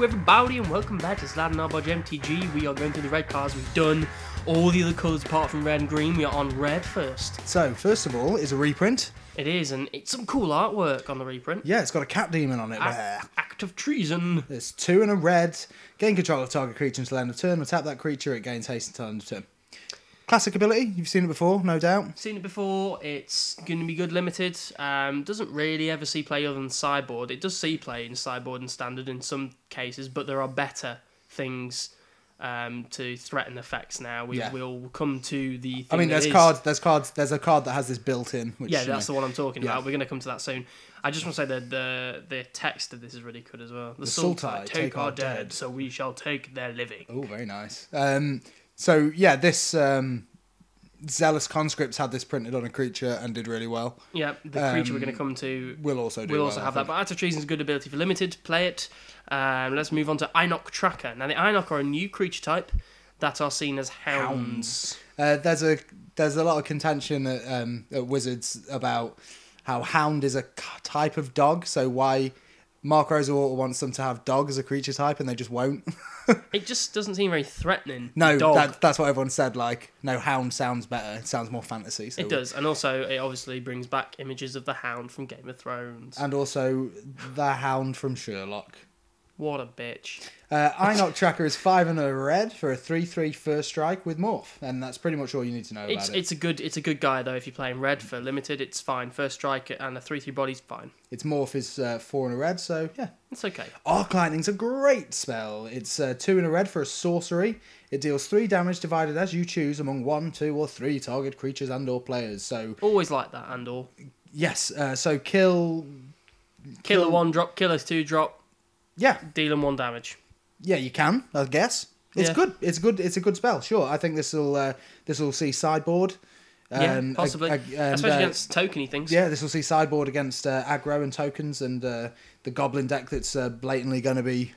Hello everybody and welcome back to zlatanobojmtg. We are going through the red cards. We've done all the other colours apart from red and green. We are on red first. So, first of all, is a reprint. It is, and it's some cool artwork on the reprint. Yeah, it's got a cat demon on it. Act of treason. There's 2 and a red. Gain control of target creature until end of turn. Attack that creature, it gains haste until end of turn. Classic ability, you've seen it before, no doubt. Seen it before, it's going to be good limited. Doesn't really ever see play other than sideboard. It does see play in sideboard and standard in some cases, but there are better things to threaten effects now. We'll come to the thing. I mean, there's a card that has this built in. Which, yeah, that's the one I'm talking about. We're going to come to that soon. I just want to say that the text of this is really good as well. The Sultai take our dead, so we shall take their living. Oh, very nice. So, yeah, this Zealous Conscripts had this printed on a creature and did really well. Yeah, the creature we're going to come to will also have that. But Act of Treason is a good ability for limited. Play it. Let's move on to Einok Tracker. Now, the Einok are a new creature type that are seen as hounds. There's a lot of contention at Wizards about how Hound is a type of dog, so why Mark Rosewater wants them to have dog as a creature type, and they just won't. It just doesn't seem very threatening. No, that's what everyone said. Like, no, Hound sounds better. It sounds more fantasy. So it does, and also it obviously brings back images of the Hound from Game of Thrones, and also the Hound from Sherlock. What a bitch. Einok Tracker is 5 and a red for a 3/3 first strike with morph, and that's pretty much all you need to know about it. It's a good guy though. If you're playing red for limited, it's fine. First strike and a 3/3 body's fine. Its morph is 4 and a red, so yeah, it's okay. Arc Lightning's a great spell. It's 2 and a red for a sorcery. It deals 3 damage divided as you choose among 1, 2, or 3 target creatures and/or players. So always like that and/or. Yes. So kill a 1-drop, kill a 2-drop. Yeah. Deal them 1 damage. Yeah, you can, I guess. It's good. It's good. It's a good spell. Sure, I think this will see sideboard. Possibly, especially against tokeny things. Yeah, this will see sideboard against aggro and tokens, and the Goblin deck that's blatantly going to be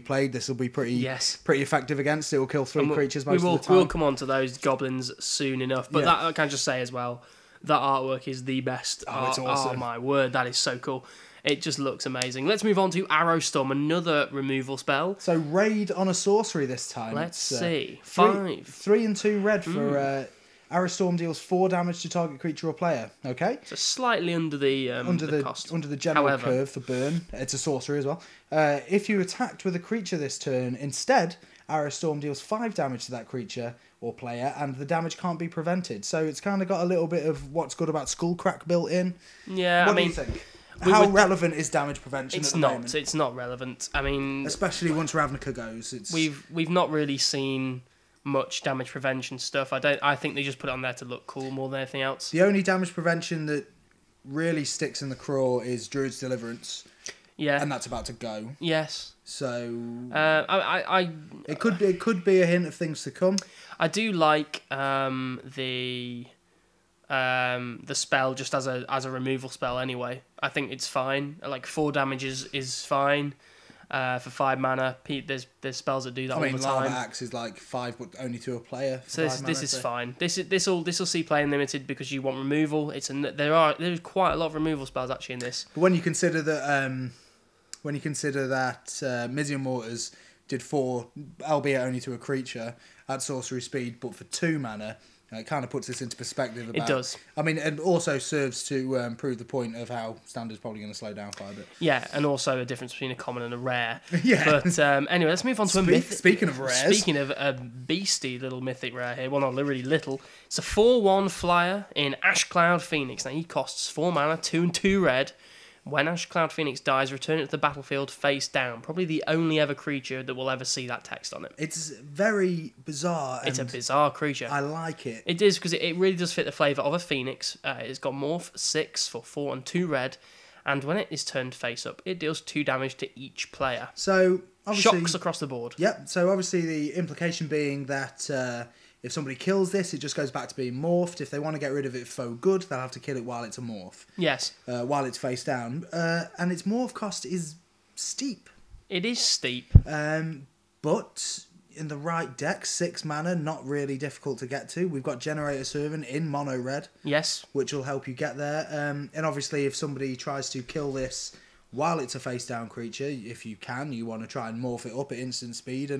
played. This will be pretty effective against. It will kill 3 creatures most of the time. We'll come on to those goblins soon enough. But that I can just say as well, that artwork is the best. Oh, it's awesome! Oh my word, that is so cool. It just looks amazing. Let's move on to Arrowstorm, another removal spell. So raid on a sorcery this time. Let's see. 3 and 2 red for Arrowstorm deals 4 damage to target creature or player. Okay. So slightly under the cost. Under the general curve for burn. It's a sorcery as well. If you attacked with a creature this turn, instead, Arrowstorm deals 5 damage to that creature or player, and the damage can't be prevented. So it's kind of got a little bit of what's good about Skullcrack built in. Yeah, what do you think? How relevant is damage prevention at the moment? It's not relevant. I mean, especially once Ravnica goes. We've not really seen much damage prevention stuff. I think they just put it on there to look cool more than anything else. The only damage prevention that really sticks in the craw is Druid's Deliverance. Yeah, and that's about to go. Yes. So it could be a hint of things to come. I do like the spell just as a removal spell anyway. I think it's fine. Like 4 damage is fine. For 5 mana, there's spells that do that all the time. Lava Axe is like 5, but only to a player. So this is fine. This will see play in limited because you want removal. There's quite a lot of removal spells actually in this. But when you consider that Mizium Mortars did 4, albeit only to a creature at sorcery speed, but for 2 mana. It kind of puts this into perspective. It does. I mean, it also serves to prove the point of how Standard's probably going to slow down quite a bit. Yeah, and also a difference between a common and a rare. Yeah. But anyway, let's move on to a mythic. Speaking of rares. Speaking of a beastie little mythic rare here. Well, not really little. It's a 4/1 flyer in Ashcloud Phoenix. Now, he costs 4 mana, 2 and 2 red. When Ashcloud Phoenix dies, return it to the battlefield face down. Probably the only ever creature that will ever see that text on it. It's very bizarre. It's a bizarre creature. I like it. It is, because it really does fit the flavour of a Phoenix. It's got Morph 6 for 4 and 2 red. And when it is turned face up, it deals 2 damage to each player. So, obviously, shocks across the board. Yep. So, obviously, the implication being that if somebody kills this, it just goes back to being morphed. If they want to get rid of it for good, they'll have to kill it while it's a morph. Yes. While it's face down. And its morph cost is steep. It is steep. But in the right deck, 6 mana, not really difficult to get to. We've got Generator Servant in mono red. Yes. Which will help you get there. And obviously, if somebody tries to kill this while it's a face down creature. If you can, you want to try and morph it up at instant speed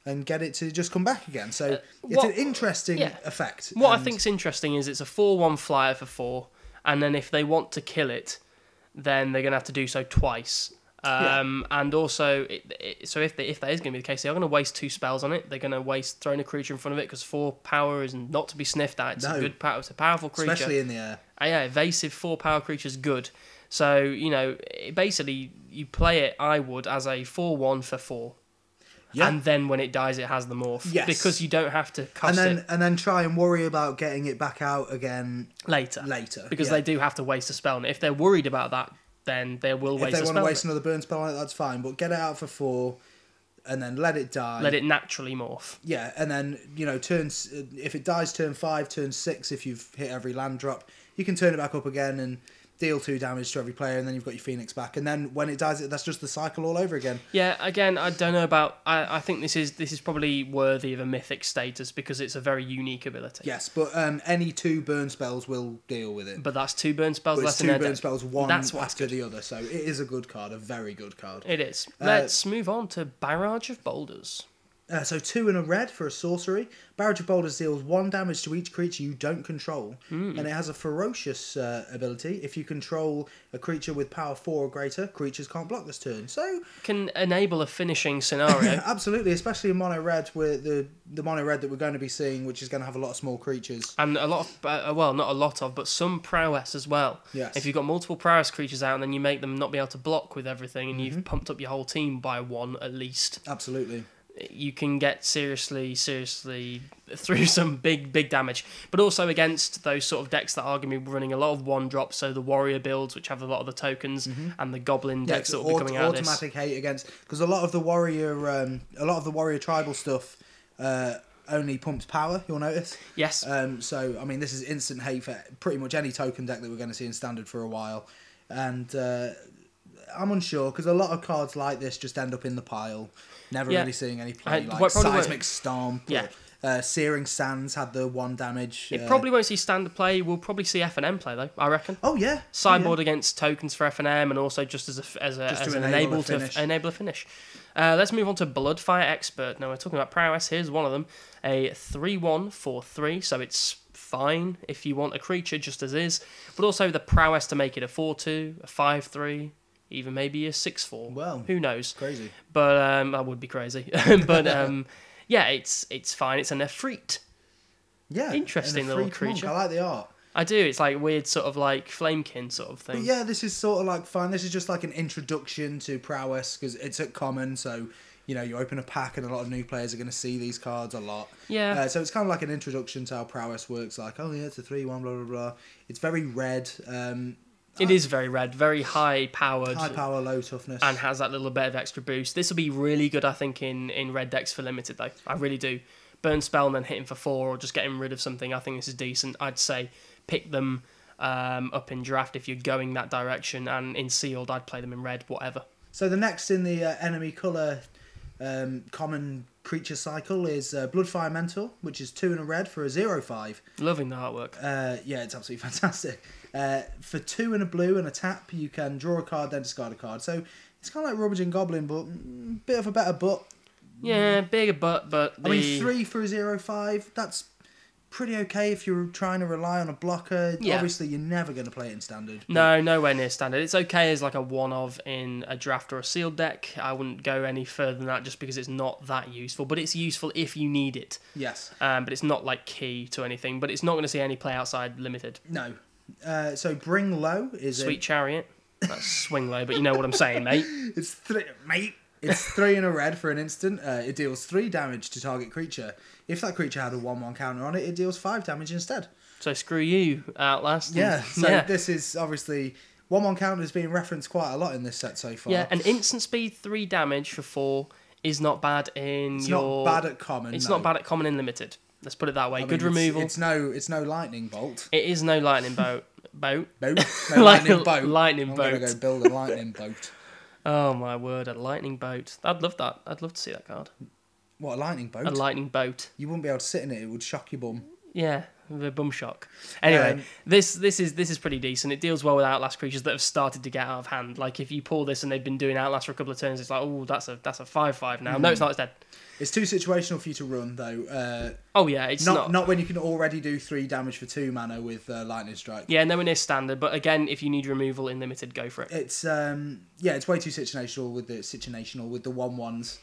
and get it to just come back again. So it's an interesting effect. What I think's interesting is it's a 4/1 flyer for 4, and then if they want to kill it, then they're going to have to do so twice. And also, so if that is going to be the case, they're going to waste 2 spells on it. They're going to waste throwing a creature in front of it because 4 power is not to be sniffed at. It's a good power. It's a powerful creature, especially in the air. Evasive 4 power creature is good. So basically, you play it. I would as a 4/1 for 4. Yeah. And then when it dies, it has the morph. Yes. Because you don't have to cast it. And then try and worry about getting it back out again later. Because they do have to waste a spell. And if they're worried about that, then they will waste a spell. If they want to waste another burn spell on it, that's fine. But get it out for 4 and then let it die. Let it naturally morph. Yeah, and then, if it dies turn 5, turn 6, if you've hit every land drop, you can turn it back up again and deal 2 damage to every player, and then you've got your Phoenix back. And then when it dies, that's just the cycle all over again. Yeah, again, I don't know about... I think this is probably worthy of a mythic status because it's a very unique ability. Yes, but any 2 burn spells will deal with it. But that's 2 burn spells less than 2 burn spells, one after the other. So it is a good card, a very good card. It is. Let's move on to Barrage of Boulders. So 2 and a red for a sorcery. Barrage of Boulders deals 1 damage to each creature you don't control. And it has a ferocious ability. If you control a creature with power 4 or greater, creatures can't block this turn. So can enable a finishing scenario. Absolutely, especially in mono red, with the mono red that we're going to be seeing, which is going to have a lot of small creatures. And a lot of, well, not a lot of, but some prowess as well. Yes. If you've got multiple prowess creatures out and then you make them not be able to block with everything and you've pumped up your whole team by 1 at least. Absolutely. You can get seriously through some big damage. But also against those sort of decks that are going to be running a lot of 1-drops, so the warrior builds, which have a lot of the tokens, and the goblin decks that will be coming out of this. Automatic hate against... Because a lot of the warrior tribal stuff only pumps power, you'll notice. Yes. So, I mean, this is instant hate for pretty much any token deck that we're going to see in Standard for a while. And I'm unsure, because a lot of cards like this just end up in the pile. Never really seeing any play, like Seismic Stomp. Yeah. Searing Sands had the 1 damage. It probably won't see Standard play. We'll probably see F&M play, though, I reckon. Oh, yeah. Sideboard against tokens for F&M, and also just as an enable a finish. Let's move on to Bloodfire Expert. Now, we're talking about prowess. Here's one of them. A 3/1 for 3, so it's fine if you want a creature just as is, but also the prowess to make it a 4/2, a 5/3, even maybe a 6/4. Well, who knows? Crazy. But that would be crazy. But yeah, it's fine. It's an Efreet. Yeah, interesting little creature. Monk. I like the art. I do. It's like weird, sort of like Flamekin sort of thing. But yeah, this is sort of like fun. This is just like an introduction to prowess because it's at common. So you open a pack and a lot of new players are going to see these cards a lot. Yeah. So it's kind of like an introduction to how prowess works. Like, oh yeah, it's a 3/1, blah blah blah. It's very red. It is very red, very high-powered. High power, low toughness. And has that little bit of extra boost. This will be really good, I think, in red decks for Limited, though. I really do. Burn spell and then hitting for 4 or just getting rid of something, I think this is decent. I'd say pick them up in draft if you're going that direction. And in sealed, I'd play them in red, whatever. So the next in the enemy colour common creature cycle is Bloodfire Mantle, which is 2 and a red for a 0/5. Loving the artwork. Yeah, it's absolutely fantastic. For 2 and a blue and a tap, you can draw a card, then discard a card. So it's kind of like Rummaging Goblin, but bit of a better butt. Yeah, bigger butt, but I mean, 3 for a 0/5, that's pretty okay if you're trying to rely on a blocker. Yeah. Obviously, you're never going to play it in Standard. No, nowhere near Standard. It's okay as like a one-of in a draft or a sealed deck. I wouldn't go any further than that just because it's not that useful. But it's useful if you need it. Yes. But it's not like key to anything. But it's not going to see any play outside Limited. No. So Bring Low is Sweet Chariot. That's Swing Low, but you know what I'm saying, mate. It's 3 and a red for an instant. It deals 3 damage to target creature. If that creature had a 1/1 counter on it, it deals 5 damage instead. So screw you, Outlast. Yeah, so this is obviously... 1/1 counter is being referenced quite a lot in this set so far. Yeah, and instant speed 3 damage for 4 is not bad in It's not bad at common. It's not bad at common in Limited. Let's put it that way. Good removal. It's no lightning bolt. It is no lightning bolt. No lightning boat. Lightning I'm boat. going to go build a lightning boat. Oh my word, a lightning boat. I'd love that. I'd love to see that card. What, a lightning boat? A lightning boat. You wouldn't be able to sit in it. It would shock your bum. Yeah, the bum shock. Anyway, this is pretty decent. It deals well with Outlast creatures that have started to get out of hand. Like if you pull this and they've been doing Outlast for a couple of turns, it's like, oh, that's a 5/5 now. No, it's not. It's dead. It's too situational for you to run though. Oh yeah, it's not when you can already do 3 damage for 2 mana with Lightning Strike. Yeah, nowhere near standard. But again, if you need removal in limited, go for it. It's it's way too situational with the 1/1s,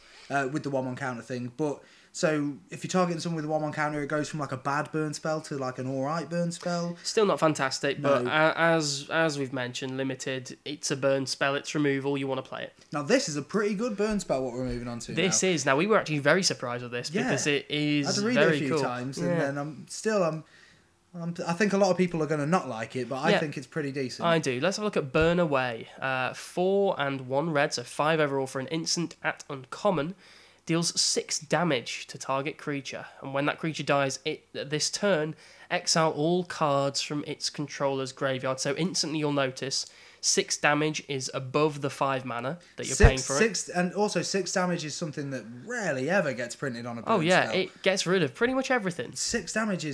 with the 1/1 counter thing. But so if you're targeting someone with a 1/1 counter, it goes from like a bad burn spell to like an alright burn spell. Still not fantastic, but as we've mentioned, limited. It's a burn spell. It's removal. You want to play it. Now this is a pretty good burn spell. What we're moving on to. This is now. We were actually very surprised with this because it is I had to read very it a few cool. times, and then I think a lot of people are going to not like it, but I think it's pretty decent. I do. Let's have a look at Burn Away. 4 and 1 red, so 5 overall for an instant at uncommon. Deals 6 damage to target creature, and when that creature dies this turn, exile all cards from its controller's graveyard. So instantly you'll notice 6 damage is above the 5 mana that you're paying for it. And also 6 damage is something that rarely ever gets printed on a burn spell. It gets rid of pretty much everything. 6 damage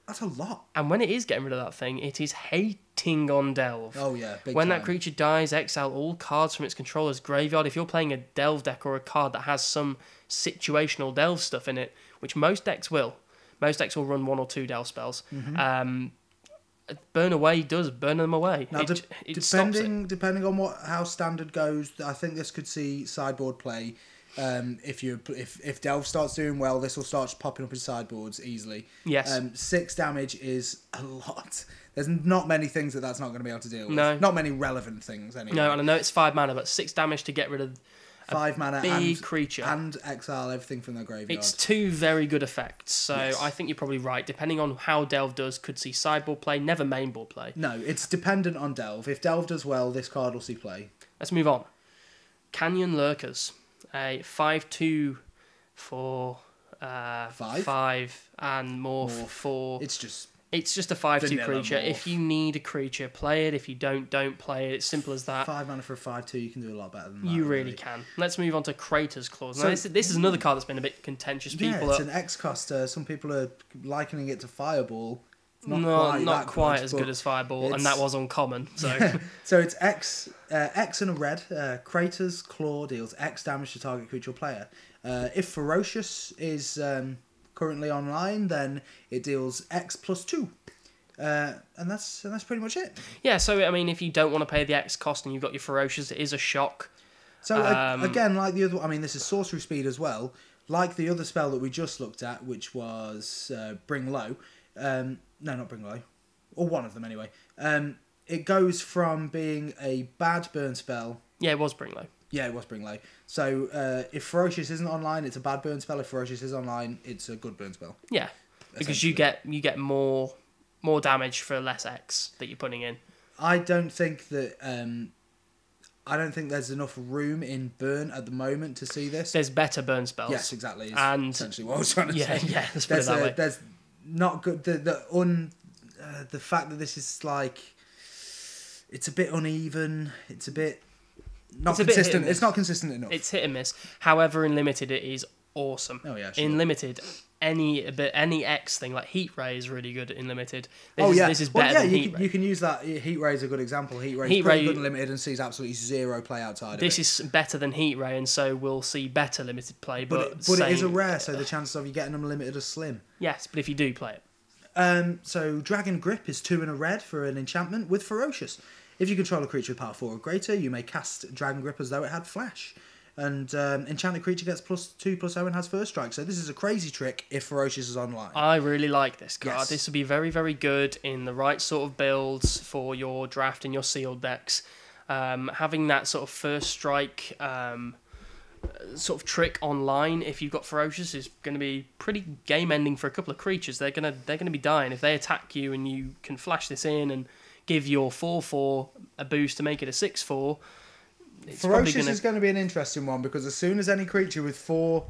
that's a lot. And when it is getting rid of that thing, it is hating on Delve. Oh yeah, big when time. that creature dies, exile all cards from its controller's graveyard. If you're playing a Delve deck or a card that has some situational Delve stuff in it, which most decks will run 1 or 2 Delve spells. Mm-hmm. Burn Away does burn them away. Now, depending on how standard goes, I think this could see sideboard play. If Delve starts doing well, this will start popping up in sideboards easily. Yes. 6 damage is a lot. There's not many things that's not going to be able to deal with. No. Not many relevant things anyway. No, and I know it's 5 mana, but 6 damage to get rid of 5 mana big creature and exile everything from their graveyard. It's 2 very good effects, so yes. I think you're probably right. Depending on how Delve does, could see sideboard play, never mainboard play. No, it's dependent on Delve. If Delve does well, this card will see play. Let's move on. Canyon Lurkers, a 5/2 for 5 and more. For 4. It's just a 5/2 creature. Morph. If you need a creature, play it. If you don't play it. It's simple as that. 5 mana for a 5/2, you can do a lot better than that. You really can. Let's move on to Crater's Claws. Now, this is another card that's been a bit contentious. It's an X coster. Some people are likening it to Fireball. Not quite as good as Fireball, and that was uncommon. So, so it's X and a red. Crater's Claw deals X damage to target creature or player. If Ferocious is currently online, then it deals X +2, and that's pretty much it. Yeah, so I mean, if you don't want to pay the X cost and you've got your Ferocious, it is a shock. So again, like the other, I mean, this is sorcery speed as well. Like the other spell that we just looked at, which was Bring Low. No, not Bring Low, or one of them anyway. It goes from being a bad burn spell. Yeah, it was Bring Low. Yeah, it was Bring Low. So if Ferocious isn't online, it's a bad burn spell. If Ferocious is online, it's a good burn spell. Yeah, because you get more damage for less X that you're putting in. I don't think there's enough room in burn at the moment to see this. There's better burn spells. Yes, exactly. And essentially what I was trying to say. Yeah, let's put it that way. There's not good. The fact that this is like, it's a bit uneven. It's a bit not consistent. It's not consistent enough. It's hit and miss. However, in limited, it is awesome. Oh yeah. Sure. In limited, any X thing like Heat Ray is really good in limited. This is better than Heat Ray. You can use that. Heat Ray is a good example. Heat Ray is pretty good in limited and sees absolutely zero play outside of it. This is better than Heat Ray, and so we'll see better limited play. But it is a rare, so the chances of you getting them limited are slim. Yes, but if you do play it. So Dragon Grip is 2 and a red for an enchantment with Ferocious. If you control a creature with power 4 or greater, you may cast Dragon Grip as though it had flash. And enchanted creature gets +2/+0 and has first strike. So this is a crazy trick if Ferocious is online. I really like this card. Yes. This will be very, very good in the right sort of builds for your draft and your sealed decks. Having that sort of first strike sort of trick online, if you've got Ferocious, is going to be pretty game ending for a couple of creatures. They're gonna be dying if they attack you, and you can flash this in and give your 4/4 a boost to make it a 6/4. Ferocious is going to be an interesting one, because as soon as any creature with 4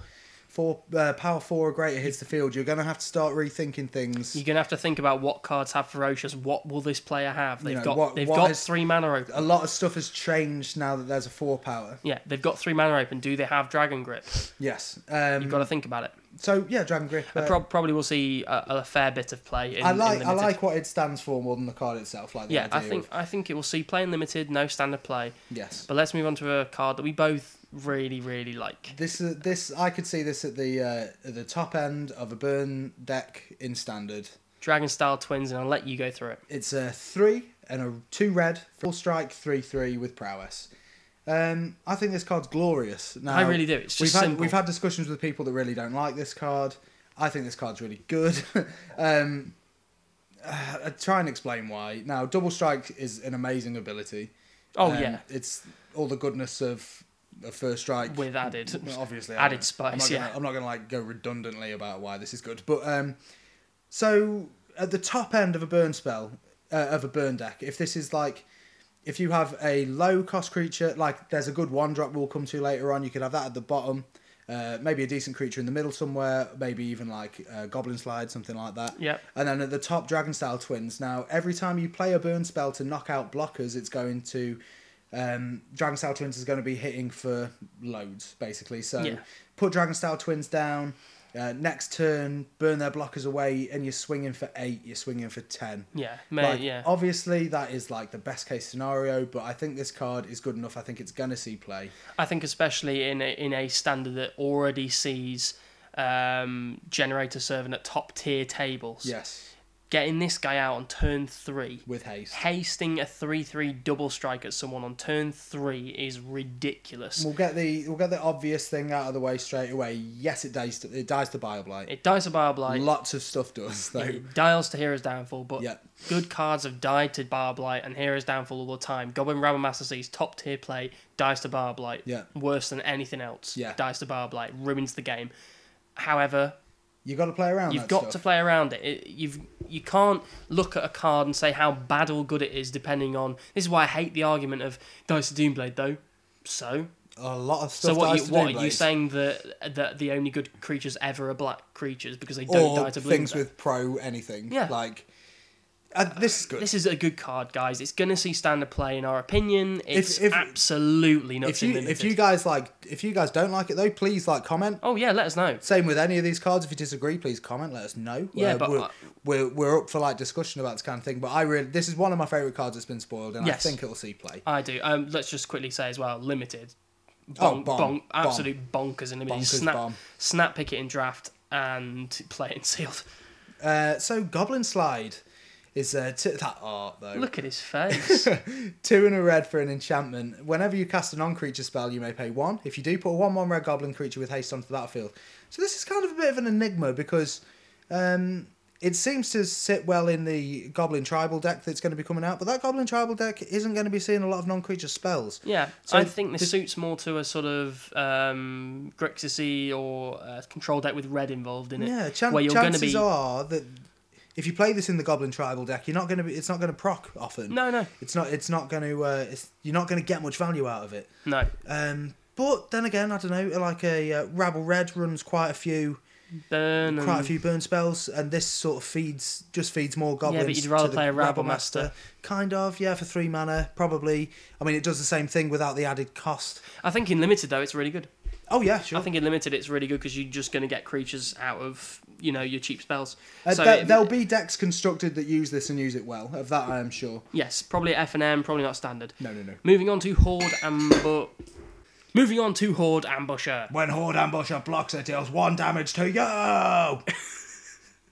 power 4 or greater hits the field, you're going to have to start rethinking things. You're going to have to think about what cards have ferocious. What will this player have? They've got what 3 mana open. A lot of stuff has changed now that there's a 4 power. Yeah, they've got 3 mana open. Do they have Dragon Grip? Yes. You've got to think about it. So yeah, Dragon Grip. Probably will see a fair bit of play. I like what it stands for more than the card itself. Like I think it will see play in limited, no standard play. Yes. But let's move on to a card that we both really, really like. This I could see this at the top end of a burn deck in standard. Dragon Style Twins, and I'll let you go through it. It's a 3 and a 2 red, full strike, 3/3 with prowess. I think this card's glorious. Now, I really do. It's just simple. We've had discussions with people that really don't like this card. I think this card's really good. I'll try and explain why. Now, double strike is an amazing ability. Oh yeah, it's all the goodness of a first strike with added, obviously added spice. I'm not gonna go redundantly about why this is good, but so at the top end of a burn spell of a burn deck, if you have a low cost creature, like there's a good 1-drop we'll come to later on, you could have that at the bottom, maybe a decent creature in the middle somewhere, maybe even like Goblin Slide, something like that. Yep. And then at the top, Dragon Style Twins. Now, every time you play a burn spell to knock out blockers, it's going to... Dragon Style Twins is going to be hitting for loads, basically. So put Dragon Style Twins down, next turn, burn their blockers away, and you're swinging for 8, you're swinging for 10. Yeah, Obviously, that is like the best case scenario, but I think this card is good enough. I think it's going to see play. I think especially in a standard that already sees Generator serving at top tier tables. Yes. Getting this guy out on turn 3 with haste, hasting a 3/3 double strike at someone on turn 3 is ridiculous. We'll get the obvious thing out of the way straight away. Yes, it dies to Bioblight. It dies to Bioblight. Lots of stuff does though. It dials to Hero's Downfall, but good cards have died to Bioblight and Hero's Downfall all the time. Goblin Rabble Master C's top tier play dies to Bioblight. Yeah. Worse than anything else. Yeah. Dies to Bioblight, ruins the game. However, you've got to play around. You've got to play around it. You can't look at a card and say how bad or good it is depending on. This is why I hate the argument of dice to Doomblade though. So a lot of stuff. So what are you saying that the only good creatures ever are black creatures because they don't die to blue? Things with pro anything. Yeah. Like this is good. This is a good card, guys. It's going to see standard play in our opinion. It's absolutely nuts. If you guys don't like it though, please comment. Oh yeah, let us know. Same with any of these cards. If you disagree, please comment. Let us know. Yeah, but we're up for discussion about this kind of thing. But this is one of my favourite cards that's been spoiled, and I think it'll see play. I do. Let's just quickly say as well, limited. Absolute bonkers in limited. Snap pick it in draft and play it in sealed. So Goblin Slide. Is that art though? Look at his face. 2 and a red for an enchantment. Whenever you cast a non-creature spell, you may pay 1. If you do, put a 1/1 red goblin creature with haste onto the battlefield. So this is kind of a bit of an enigma because it seems to sit well in the Goblin Tribal deck that's going to be coming out, but that Goblin Tribal deck isn't going to be seeing a lot of non-creature spells. Yeah, so I think this suits more to a sort of Grixis or control deck with red involved in it. Yeah, chances are that if you play this in the Goblin Tribal deck, it's not going to proc often. No. It's not going to. You're not going to get much value out of it. No. But then again, I don't know. Like a Rabble Red runs quite a few burn spells, and this sort of feeds more goblins. Yeah, but you'd rather play a Rabble Master. Kind of, yeah, for 3 mana, probably. I mean, it does the same thing without the added cost. I think in limited though, it's really good. Oh yeah, sure. I think in limited it's really good because you're just going to get creatures out of your cheap spells. There'll be decks constructed that use this and use it well. Of that, I am sure. Yes, probably F&M, probably not standard. No. Moving on to Horde Ambusher. When Horde Ambusher blocks, it deals 1 damage to you.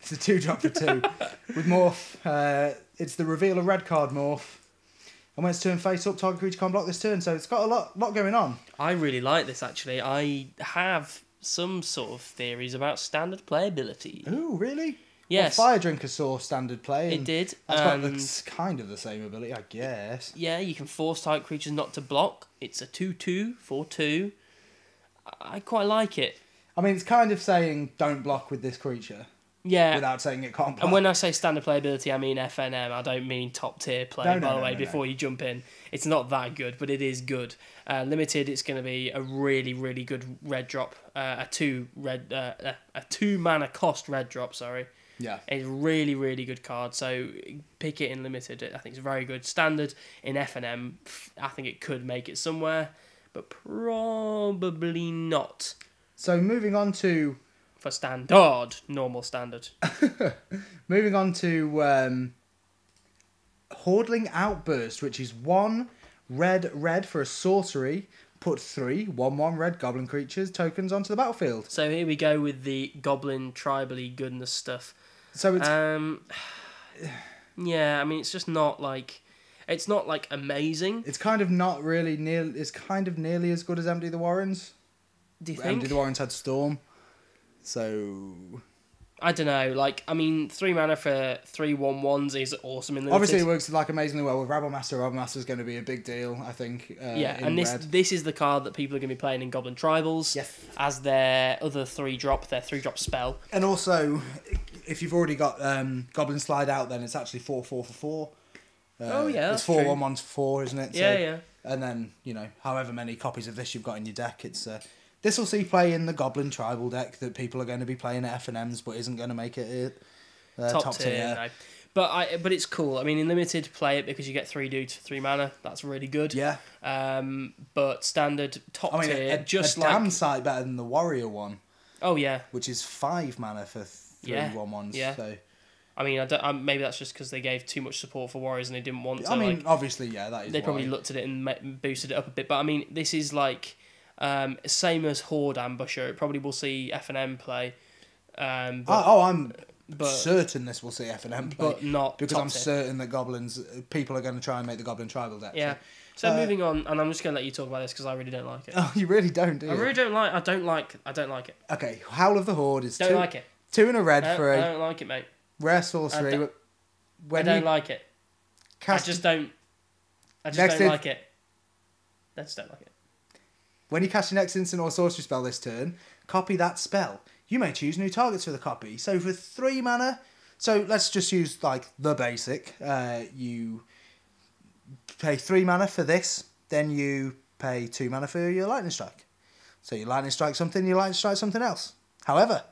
It's a 2-drop for 2 with morph. It's the reveal a red card morph. And when it's turn face up, target creature can't block this turn. So it's got a lot going on. I really like this, actually. I have some sort of theories about standard playability. Ooh, really? Yes. Well, Fire Drinker saw standard play. It did. That's kind of the same ability, I guess. Yeah, you can force target creatures not to block. It's a 2/2 for 2. I quite like it. I mean, it's kind of saying don't block with this creature. Yeah. Without saying it can't play. And when I say standard playability, I mean FNM. I don't mean top tier play, by the way, before you jump in. It's not that good, but it is good. Limited, it's going to be a really, really good red drop. A 2 mana cost red drop, sorry. Yeah. It's a really, really good card. So pick it in limited. I think it's very good. Standard in FNM, I think it could make it somewhere, but probably not. So moving on to... For standard, normal standard. Moving on to Hordling Outburst, which is 1 red for a sorcery. Put 3 1/1 red goblin creatures tokens onto the battlefield. So here we go with the goblin tribally goodness stuff. So it's yeah, I mean it's just not like amazing. it's kind of not really it's kind of nearly as good as Empty the Warrens. Do you think? Empty the Warrens had Storm. So I don't know. Like, I mean, 3 mana for 3 1/1s is awesome in limited. obviously it works like amazingly well with Rabble Master. Rabble Master is going to be a big deal, I think. Yeah, in and red. this is the card that people are going to be playing in Goblin Tribals as their other 3-drop, their 3-drop spell. And also, if you've already got Goblin Slide out, then it's actually 4/4 for 4. Oh yeah, it's 4 1/1s for 4, isn't it? Yeah, so, yeah. And then however many copies of this you've got in your deck, it's this will see play in the Goblin Tribal deck that people are going to be playing at FNMs, but isn't going to make it top tier. No. But it's cool. I mean, in limited, play it because you get 3 dudes for 3 mana. That's really good. Yeah. But standard top tier, just a like damn sight better than the Warrior one. Oh yeah. Which is 5 mana for 3 1/1s. Yeah. So. I mean, maybe that's just because they gave too much support for Warriors and they didn't want to. I mean, obviously, yeah, that is. They probably looked at it and boosted it up a bit. But I mean, this is like same as Horde Ambusher. It probably will see FNM play. I'm certain this will see FNM play, but not because I'm certain that people are going to try and make the Goblin Tribal deck. Yeah. So moving on, and I'm just going to let you talk about this because I really don't like it. Oh, you really don't, do you? I really don't like. I don't like it. Okay, Howl of the Horde is don't like it. 2 and a red for I a don't like it, mate. rare sorcery. I don't like it. I just don't like it. I just don't like it. When you cast your next instant or sorcery spell this turn, copy that spell. You may choose new targets for the copy. So for 3 mana, so let's just use like the basic. You pay 3 mana for this, then you pay 2 mana for your Lightning Strike. So you Lightning Strike something, you Lightning Strike something else. However,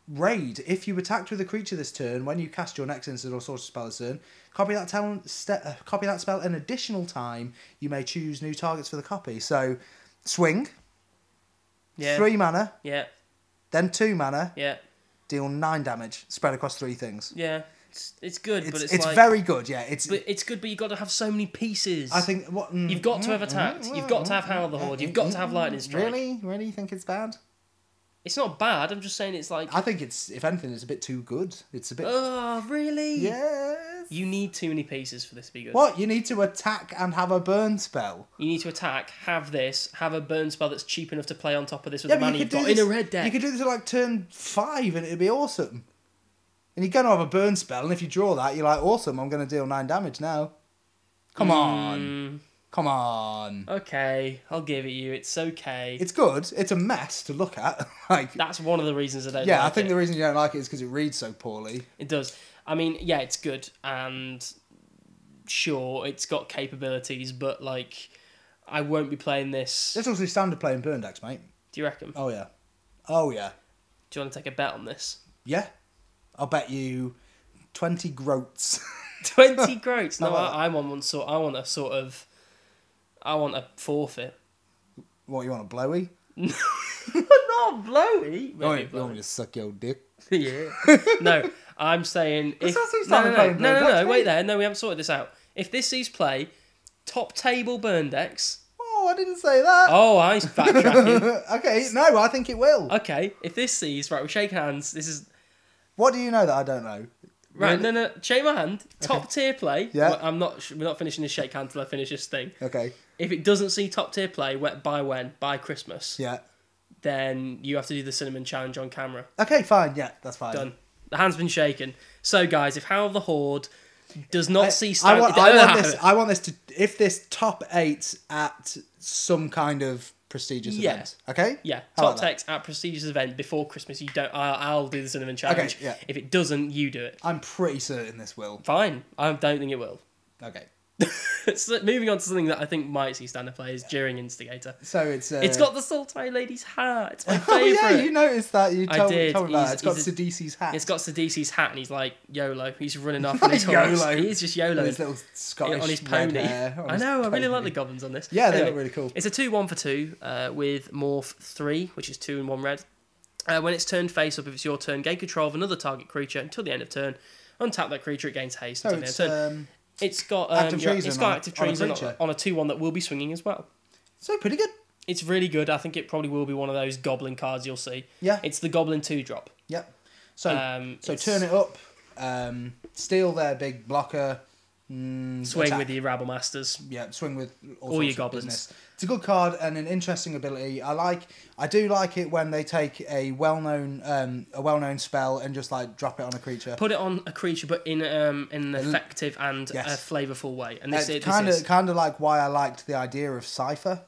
Raid, if you attacked with a creature this turn, when you cast your next instant or sorcery spell this turn, copy that spell an additional time. You may choose new targets for the copy. So, swing. Yeah. 3 mana. Yeah. Then 2 mana. Yeah. Deal 9 damage, spread across 3 things. Yeah. It's good, but it's like, very good. Yeah, it's good, but you've got to have so many pieces. I think you've got to have attacked. You've got to have Howl the Horde. You've got to have Lightning Strike. Really, you think it's bad? It's not bad. I'm just saying it's like. I think it's, if anything, it's a bit too good. It's a bit. Oh, really? Yes. You need too many pieces for this to be good. What? You need to attack and have a burn spell. You need to attack, have a burn spell that's cheap enough to play on top of this with the mana you've got in a red deck. You could do this at like turn 5 and it'd be awesome. And you're going to have a burn spell, and if you draw that, you're like, awesome, I'm going to deal 9 damage now. Come on. Come on. Okay, I'll give it you. It's okay. It's good. It's a mess to look at. Like, that's one of the reasons I don't like it. Yeah, I think the reason you don't like it is because it reads so poorly. It does. I mean, yeah, it's good, and sure, it's got capabilities, but, like, I won't be playing this. This was the standard playing burn decks, mate. Do you reckon? Oh, yeah. Oh, yeah. Do you want to take a bet on this? Yeah. I'll bet you 20 groats. 20 groats? No, I want one sort. I want a forfeit. What, you want a blowy? Not blowy. You want me to suck your dick? Yeah. No, I'm saying if no, wait there. No, we haven't sorted this out. If this sees play, top table burn decks. Oh, I didn't say that. Oh, I'm backtracking. Okay, no, I think it will. Okay, if this sees right, we shake hands. This is. What do you know that I don't know? Right, really? No, shake my hand. Top tier play. Yeah. Well, we're not finishing this shake hand till I finish this thing. Okay. If it doesn't see top tier play, by when? By Christmas. Yeah. Then you have to do the cinnamon challenge on camera. Okay, fine. Yeah, that's fine. Done. The hand's been shaken. So, guys, if Howl the Horde does not see I want this to, if this top 8 at some kind of prestigious Yeah. event. Okay? Yeah, How top about that? text at prestigious event before Christmas. You don't. I'll do the cinnamon challenge. Okay, yeah. If it doesn't, you do it. I'm pretty certain this will. Fine. I don't think it will. Okay. So moving on to something that I think might see standard players during Instigator. So it's... It's got the Sultai lady's hat. It's my Oh, favourite. yeah, you noticed that. You told me about He's- it. It's got he's a- Sidisi's hat. It's got Sidisi's hat, and he's like YOLO. He's running off on his horse. YOLO. He's just YOLO With his little Scottish on his red pony. hair, on I his know. I really like pony. the goblins on this. Yeah, they Anyway, look really cool. It's a 2-1 for 2 with Morph 3, which is 2 and 1 red. When it's turned face up, if it's your turn, gain control of another target creature until the end of turn. Untap that creature, it gains haste So until the end of turn. It's got active treason it's got on- active on a treason creature. on a 2-1 that will be swinging as well. So pretty good. It's really good. I think it probably will be one of those goblin cards you'll see. Yeah. It's the goblin 2-drop. Yep. So it's- turn it up, steal their big blocker, Swing attack. with your Rabble Masters. Yeah, swing with all Or sorts your of goblins. business. It's a good card and an interesting ability. I do like it when they take a well-known spell and just like drop it on a creature. Put it on a creature, but in an effective and Yes. a flavourful way. And this It's is kind of like why I liked the idea of Cypher.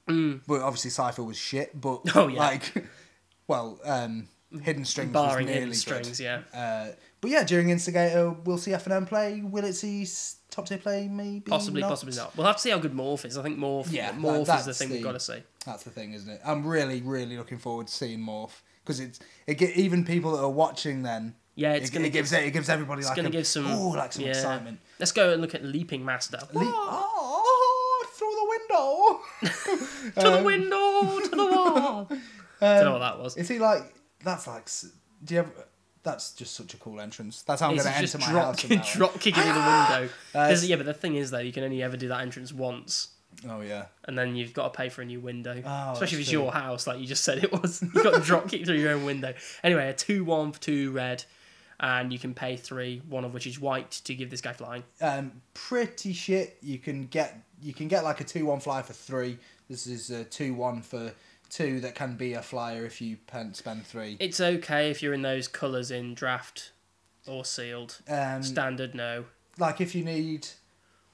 But obviously Cypher was shit. But Oh, yeah. like, well, Hidden Strings barring was nearly hidden good. strings, yeah. But yeah, during Instigator, we'll see F&M play. Will it see top tier play? Maybe Possibly not. We'll have to see how good Morph is. I think Morph is that's the thing we've got to see. That's the thing, isn't it? I'm really, really looking forward to seeing Morph because even people that are watching then. Yeah, it gives everybody like gonna give some excitement. Let's go and look at Leaping Master. Through the window. To the window, to the wall. Don't know what that was. Is he like? That's like. Do you ever? That's just such a cool entrance. That's how I'm going to enter my house. Drop kicking in the window. But the thing is though, you can only ever do that entrance once. Oh yeah. And then you've got to pay for a new window. Oh, especially if it's true. your house, like you just said it was. You've got to drop kick through your own window. Anyway, a 2-1 for 2 red, and you can pay 3, one of which is white, to give this guy flying. Pretty shit. You can get like a 2-1 flyer for 3. This is a 2-1 for 2 that can be a flyer if you spend 3. It's okay if you're in those colours in draft or sealed. Standard, no. Like if you need,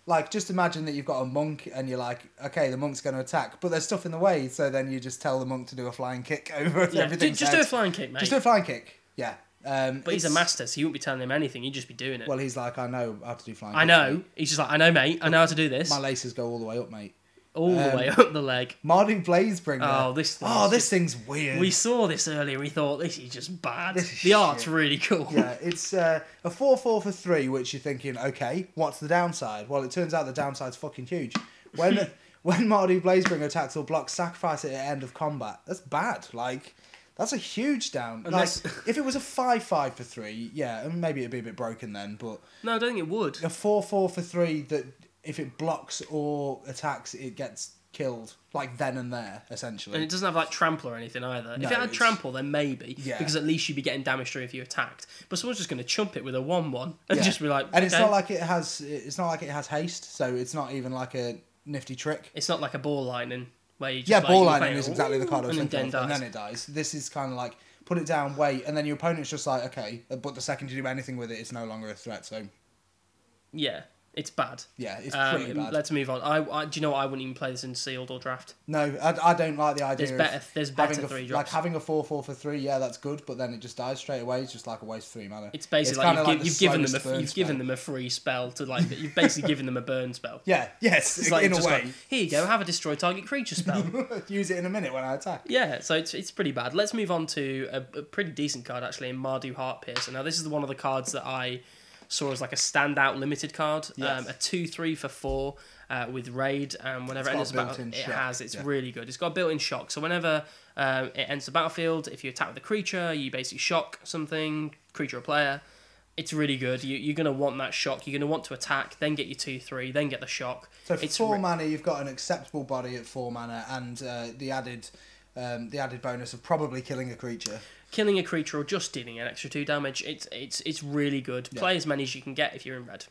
like just imagine that you've got a monk and you're like, okay, the monk's going to attack, but there's stuff in the way, so then you just tell the monk to do a flying kick over everything. Just do a flying kick, mate. Just do a flying kick. Yeah. But he's a master, so you wouldn't be telling him anything. You'd just be doing it. Well, he's like, I know how to do flying. I kicks, know. mate. He's just like, I know, mate. I know how to do this. My laces go all the way up, mate. All the way up the leg. Marty Plays bring Oh, this thing's weird. We saw this earlier. We thought this is just bad. This is the art's shit. really cool. Yeah, it's a 4-4 for 3, which you're thinking, okay, what's the downside? Well, it turns out the downside's fucking huge. When Marty Blazebringer attacks or blocks, sacrifice it at end of combat. That's bad. Like, that's a huge down. Unless- Like, if it was a 5-5 for 3, yeah, and maybe it'd be a bit broken then, but No, I don't think it would. a 4-4 for 3 that if it blocks or attacks, it gets killed, like then and there, essentially. And it doesn't have like trample or anything either. No, if it had it's- trample, then maybe. Yeah. Because at least you'd be getting damage through if you attacked. But someone's just going to chump it with a 1-1 and Yeah. just be like, and it's okay. not like it has haste, so it's not even like a nifty trick. It's not like a ball lightning where you just Yeah, like, ball you lightning play is it, exactly the card I was and thinking then of, dies. and then it dies. This is kind of like, put it down, wait, and then your opponent's just like, okay, but the second you do anything with it, it's no longer a threat, so Yeah, it's bad. yeah, it's pretty bad. Let's move on. I do you know what? I wouldn't even play this in sealed or draft. No, I don't like the idea There's of better having 3 like drops. having a 4-4 for 3, yeah, that's good, but then it just dies straight away, it's just like a waste of 3 mana. It's basically kinda like the you've given them slowest burn you've given spell. them a free spell to like you've basically given them a burn spell. Yeah, yes, It's like in a just way. like, here you go, have a destroy target creature spell. Use it in a minute when I attack. Yeah, so it's pretty bad. Let's move on to a pretty decent card actually in Mardu Heartpiercer. Now this is one of the cards that I saw as like a standout limited card. Yes. A 2/3 for 4 with raid, and whenever it got enters the battle, built-in it shock, has. It's yeah. really good. It's got a built-in shock. So whenever it enters the battlefield, if you attack with a creature, you basically shock something, creature or player. It's really good. You're going to want that shock. You're going to want to attack, then get your 2/3, then get the shock. So for It's 4 mana, you've got an acceptable body at 4 mana, and the added bonus of probably killing a creature. Killing a creature or just dealing an extra 2 damage. It's really good. Yeah. Play as many as you can get if you're in red.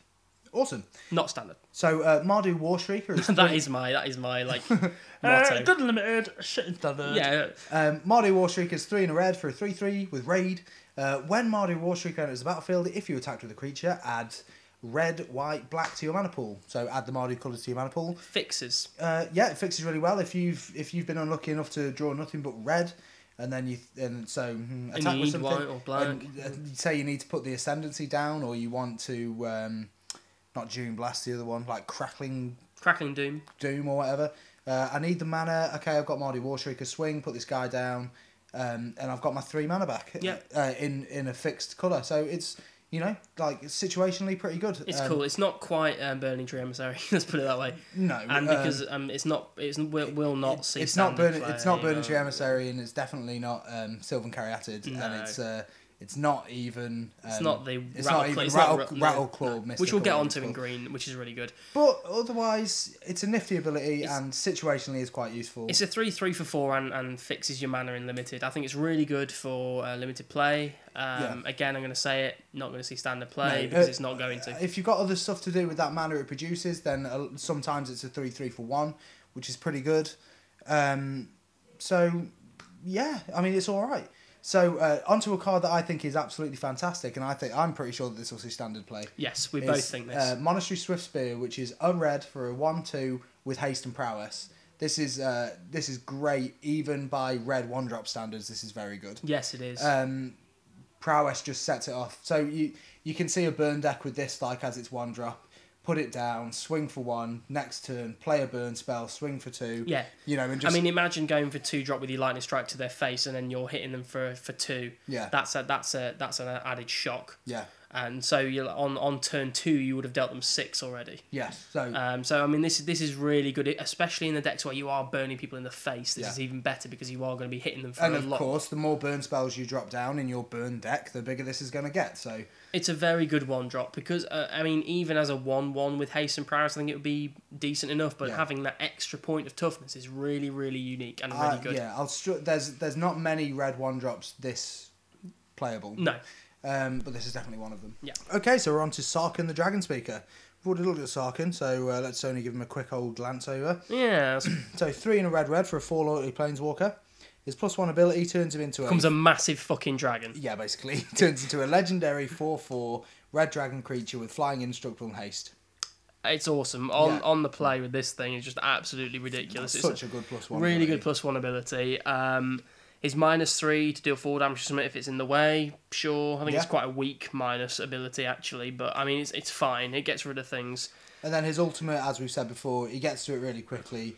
Awesome. Not standard. So Mardu Warshrieker is that is my like motto. good limited shit standard. Yeah, Mardu Warshrieker is 3 in a red for a 3/3 with raid. When Mardu Warshrieker enters the battlefield, if you attacked with a creature, add red, white, black to your mana pool. So add the Mardu colours to your mana pool. Fixes. Yeah, it fixes really well if you've been unlucky enough to draw nothing but red, and then attack with something. White or black. And, say you need to put the ascendancy down, or you want to not Doom Blast, the other one, like Crackling Doom or whatever. I need the mana. Okay, I've got Marty Walsh, I can swing, put this guy down, and I've got my 3 mana back. Yeah. In a fixed colour, so it's like situationally pretty good. It's cool. It's not quite Burning Tree Emissary. Let's put it that way. No, and because will not see. It's not Burning. Play, it's not Burning Tree Emissary, and it's definitely not Sylvan Caryatid, No. and it's not even. It's not the Rattle Claw, which we'll get onto in green, which is really good. But otherwise, it's a nifty ability, and situationally is quite useful. It's a 3/3 for 4 and fixes your mana in limited. I think it's really good for limited play. Again, I'm going to say it, not going to see standard play because it's not going to. If you've got other stuff to do with that mana it produces, then sometimes it's a 3/3 for 1, which is pretty good. So yeah, I mean it's all right. So onto a card that I think is absolutely fantastic, and I'm pretty sure that this will see standard play. Yes, we both think this. Monastery Swift Spear, which is unred for a 1/2 with haste and prowess. This is great, even by red 1-drop standards. This is very good. Yes, it is. Prowess just sets it off. So you can see a burn deck with this like as its 1-drop. Put it down, swing for 1, next turn, play a burn spell, swing for 2. Yeah. And just... I mean, imagine going for 2-drop with your lightning strike to their face, and then you're hitting them for 2. Yeah. That's an added shock. Yeah. And so you on turn 2 you would have dealt them 6 already. Yes. So. So I mean this is really good, especially in the decks where you are burning people in the face. This is even better because you are going to be hitting them for a lot. And of course, the more burn spells you drop down in your burn deck, the bigger this is going to get. So. It's a very good 1-drop because I mean even as a 1/1 with haste and prowess, I think it would be decent enough. But having that extra point of toughness is really really unique and really good. Yeah, there's not many red 1-drops this playable. No. But this is definitely one of them. Yeah. Okay, so we're on to Sarkin the Dragon Speaker. We've already looked at Sarkin, so let's only give him a quick old glance over. Yeah. So 3 and a red for a 4 loyalty planeswalker. His +1 ability turns him into becomes a massive fucking dragon. Yeah, basically. Turns into a legendary 4/4 red dragon creature with flying, indestructible, and haste. It's awesome. On the play with this thing is just absolutely ridiculous. It's such a good +1 really ability. good +1 ability. His -3 to deal 4 damage to something if it's in the way. Sure, I think it's quite a weak minus ability actually, but I mean it's fine. It gets rid of things. And then his ultimate, as we've said before, he gets to it really quickly.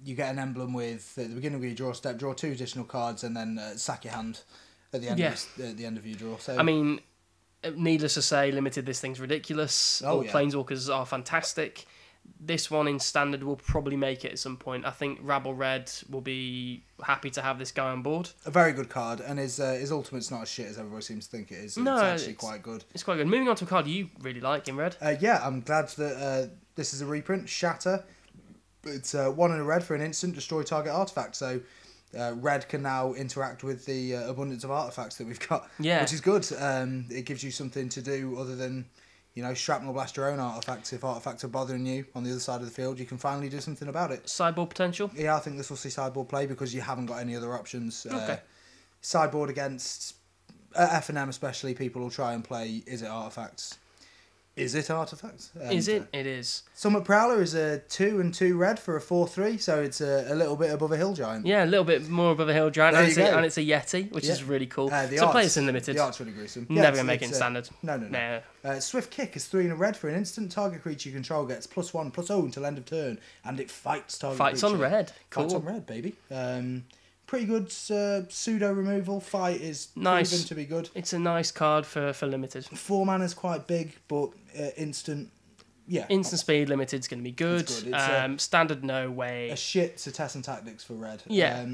You get an emblem with at the beginning of your draw step, draw 2 additional cards, and then sack your hand at the end of your draw. So I mean, needless to say, limited this thing's ridiculous. All planeswalkers are fantastic. This one in standard will probably make it at some point. I think Rabble Red will be happy to have this guy on board. A very good card, and his ultimate's not as shit as everybody seems to think it is. No, it's actually quite good. It's quite good. Moving on to a card you really like in red. Yeah, I'm glad that this is a reprint. Shatter. It's 1 and a red for an instant, destroy target artifact. So red can now interact with the abundance of artifacts that we've got, which is good. It gives you something to do other than... shrapnel blast your own artifacts. If artifacts are bothering you on the other side of the field, you can finally do something about it. Sideboard potential? Yeah, I think this will see sideboard play because you haven't got any other options. Okay. Sideboard against F&M especially, people will try and play, is it artifacts? Is it artifacts? Is it? It is. Summit Prowler is a 2 and 2 red for a 4/3, so it's a little bit above a hill giant. Yeah, a little bit more above a hill giant, and it's a Yeti, which Yeah. is really cool. The So art's- play this in limited. The art's really gruesome. Never gonna make it in standard. No. Swift Kick is 3 and a red for an instant. Target creature you control gets +1/+0 until end of turn, and it fights target Fights creature. on red. Cool. Fights on red, baby. Pretty good pseudo removal. Fight is Nice. proven to be good. It's a nice card for limited. 4 mana's quite big, but instant. Yeah. Instant speed limited's going to be good. It's good. It's standard, no way. a shit to test and tactics for red. Yeah.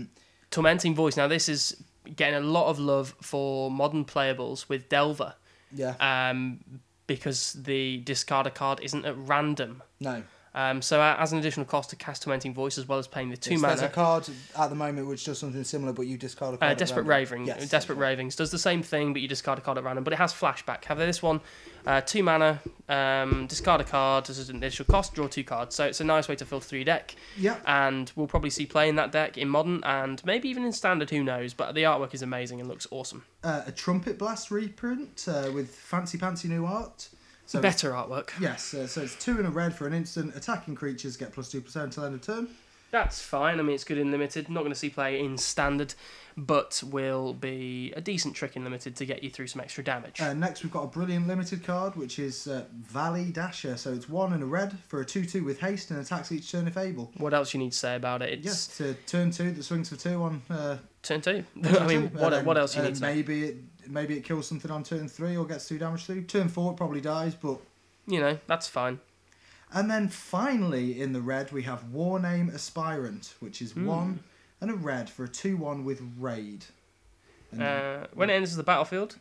Tormenting Voice. Now this is getting a lot of love for modern playables with Delver. Yeah. Because the discard a card isn't at random. No. So as an additional cost to cast Tormenting Voice as well as paying the 2 mana. There's a card at the moment which does something similar, but you discard a card. Desperate at random. Raving. Yes, Desperate Ravings does the same thing, but you discard a card at random. But it has flashback. Have this one, 2 mana, discard a card. This is an additional cost. Draw 2 cards. So it's a nice way to filter through your deck. Yeah. And we'll probably see play in that deck in modern and maybe even in standard. Who knows? But the artwork is amazing and looks awesome. A Trumpet Blast reprint with fancy new art. So better artwork. Yes, so it's 2 and a red for an instant. Attacking creatures get +2% until end of turn. That's fine. I mean, it's good in limited. Not going to see play in standard, but will be a decent trick in limited to get you through some extra damage. Next, we've got a brilliant limited card, which is Valley Dasher. So it's 1 and a red for a 2/2 with haste and attacks each turn if able. What else you need to say about it? Yes, to turn 2 that swings for 2 on turn 2. I mean, what else you need to say? Maybe it kills something on turn 3 or gets 2 damage through. Turn 4 it probably dies, but you know, that's fine. And then finally in the red we have Warname Aspirant, which is 1 and a red for a 2/1 with Raid. When it enters the battlefield,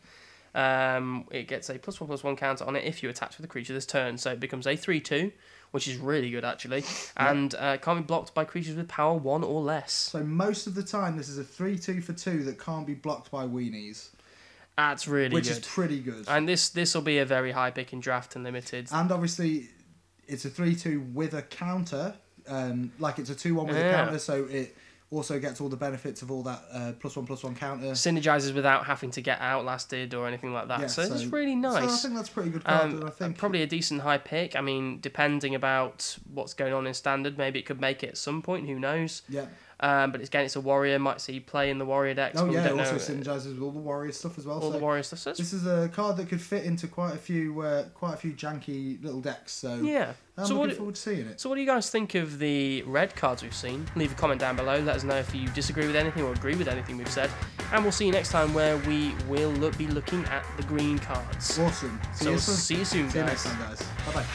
it gets a +1/+1 counter on it if you attack with a creature this turn. So it becomes a 3/2, which is really good actually, and can't be blocked by creatures with power 1 or less. So most of the time this is a 3/2 for 2 that can't be blocked by weenies. That's really which good. Which is pretty good. And this will be a very high pick in draft and limited. And obviously it's a 3/2 with a counter, like it's a 2/1 with a counter, so it also gets all the benefits of all that +1/+1 counter. Synergizes without having to get outlasted or anything like that. Yeah, so it's really nice. So I think that's a pretty good card. And I think probably a decent high pick. I mean, depending about what's going on in standard, maybe it could make it at some point. Who knows? Yeah. But again, it's a warrior. Might see play in the warrior decks. Oh yeah, it also synergizes with all the warrior stuff as well. All the warrior stuff. So this is a card that could fit into quite a few janky little decks. So yeah, I'm looking forward to seeing it. So what do you guys think of the red cards we've seen? Leave a comment down below. Let us know if you disagree with anything or agree with anything we've said. And we'll see you next time where we will be looking at the green cards. Awesome. See you soon, guys. See you next time, guys. Bye bye.